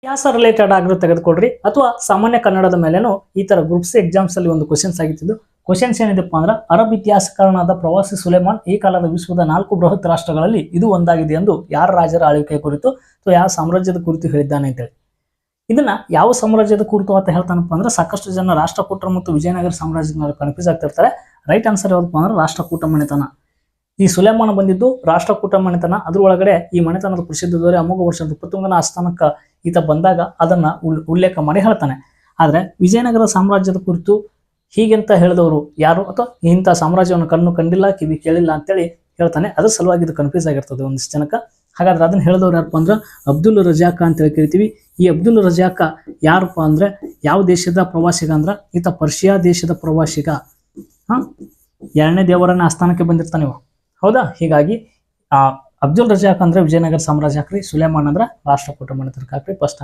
ಇತಿಹಾಸ ರಿಲೇಟೆಡ್ ಆಗಿರೋ ತೆಗೆದುಕೊಡ್ರಿ ಅಥವಾ ಸಾಮಾನ್ಯ ಕನ್ನಡದ ಮೇಲೇನು ಈ ತರ ಗ್ರೂಪ್ ಸಿ ಎಕ್ಸಾಮ್ಸ್ ಅಲ್ಲಿ ಒಂದು ಕ್ವಶನ್ಸ್ ಆಗಿತ್ತು. ಕ್ವಶನ್ಸ್ ಏನಿದೆಪ್ಪ ಅಂದ್ರೆ ಅರಬ್ ಇತಿಹಾಸಕಾರನಾದ ಪ್ರವಾಸಿ ಸುಲೇಮಾನ್ ಈ ಕಾಲದ ವಿಶ್ವದ 4 ಬೃಹತ್ ರಾಷ್ಟ್ರಗಳಲ್ಲಿ ಇದು ಒಂದಾಗಿದೆ ಎಂದು ಯಾರ ರಾಜರ ಆಳ್ವಿಕೆ ಕುರಿತು ಅಥವಾ ಯಾವ ಸಾಮ್ರಾಜ್ಯದ ಕುರಿತು ಹೇಳಿದ್ದಾನೆ ಅಂತೇಳಿ. ಇದನ್ನ ಯಾವ ಸಾಮ್ರಾಜ್ಯದ ಕುರಿತು ಅಂತ ಹೇಳ್ತಾನಪ್ಪ ಅಂದ್ರೆ ಸಾಕಷ್ಟು ಜನ ರಾಷ್ಟ್ರಕೂಟರು ಮತ್ತು ವಿಜಯನಗರ ಸಾಮ್ರಾಜ್ಯದ ಕನ್ಫ್ಯೂಸ್ ಆಗ್ತಿರ್ತಾರೆ. ರೈಟ್ ಆನ್ಸರ್ ಯಾವ್ದಪ್ಪ ಅಂದ್ರೆ ರಾಷ್ಟ್ರಕೂಟ ಮನೆತನ. ಈ ಸುಲೇಮಾನ ಬಂದಿದ್ದು ರಾಷ್ಟ್ರಕೂಟ ಮನೆತನ. ಅದ್ರೊಳಗಡೆ ಈ ಮನೆತನದ ಪ್ರಸಿದ್ಧ ದೊರೆ ಅಮೋಘ ವರ್ಷ ನೃಪತುಂಗನ ಆಸ್ಥಾನಕ್ಕೆ ಈತ ಬಂದಾಗ ಅದನ್ನ ಉಲ್ಲೇಖ ಮಾಡಿ ಹೇಳ್ತಾನೆ. ಆದ್ರೆ ವಿಜಯನಗರ ಸಾಮ್ರಾಜ್ಯದ ಕುರಿತು ಹೀಗೆಂತ ಹೇಳಿದವರು ಯಾರು ಅಥವಾ ಇಂಥ ಸಾಮ್ರಾಜ್ಯವನ್ನು ಕಣ್ಣು ಕಂಡಿಲ್ಲ ಕಿವಿ ಕೇಳಿಲ್ಲ ಅಂತೇಳಿ ಹೇಳ್ತಾನೆ. ಅದ್ರ ಸಲುವಾಗಿ ಇದು ಕನ್ಫ್ಯೂಸ್ ಆಗಿರ್ತದೆ ಒಂದಿಷ್ಟು ಜನಕ್ಕೆ. ಹಾಗಾದ್ರೆ ಅದನ್ನ ಹೇಳಿದವ್ರು ಯಾರಪ್ಪ ಅಂದ್ರೆ ಅಬ್ದುಲ್ ರಜಾಕ ಅಂತೇಳಿ ಕರಿತೀವಿ. ಈ ಅಬ್ದುಲ್ ರಜಾಕ ಯಾರಪ್ಪ ಅಂದ್ರೆ ಯಾವ ದೇಶದ ಪ್ರವಾಸಿಗ ಅಂದ್ರ ಈತ ಪರ್ಷಿಯಾ ದೇಶದ ಪ್ರವಾಸಿಗ. ಎರಡನೇ ದೇವರನ್ನ ಆಸ್ಥಾನಕ್ಕೆ ಬಂದಿರ್ತಾನೆ ಇವ, ಹೌದಾ? ಹೀಗಾಗಿ ಅಬ್ದುಲ್ ರಜಾಕ್ ಅಂದ್ರೆ ವಿಜಯನಗರ ಸಾಮ್ರಾಜ್ಯ ಹಾಕ್ರಿ, ಸುಲೇಮಾನ್ ಅಂದ್ರ ರಾಷ್ಟ್ರಕೂಟ ಮನೆತನಕ್ಕೆ ಹಾಕ್ರಿ. ಫಸ್ಟ್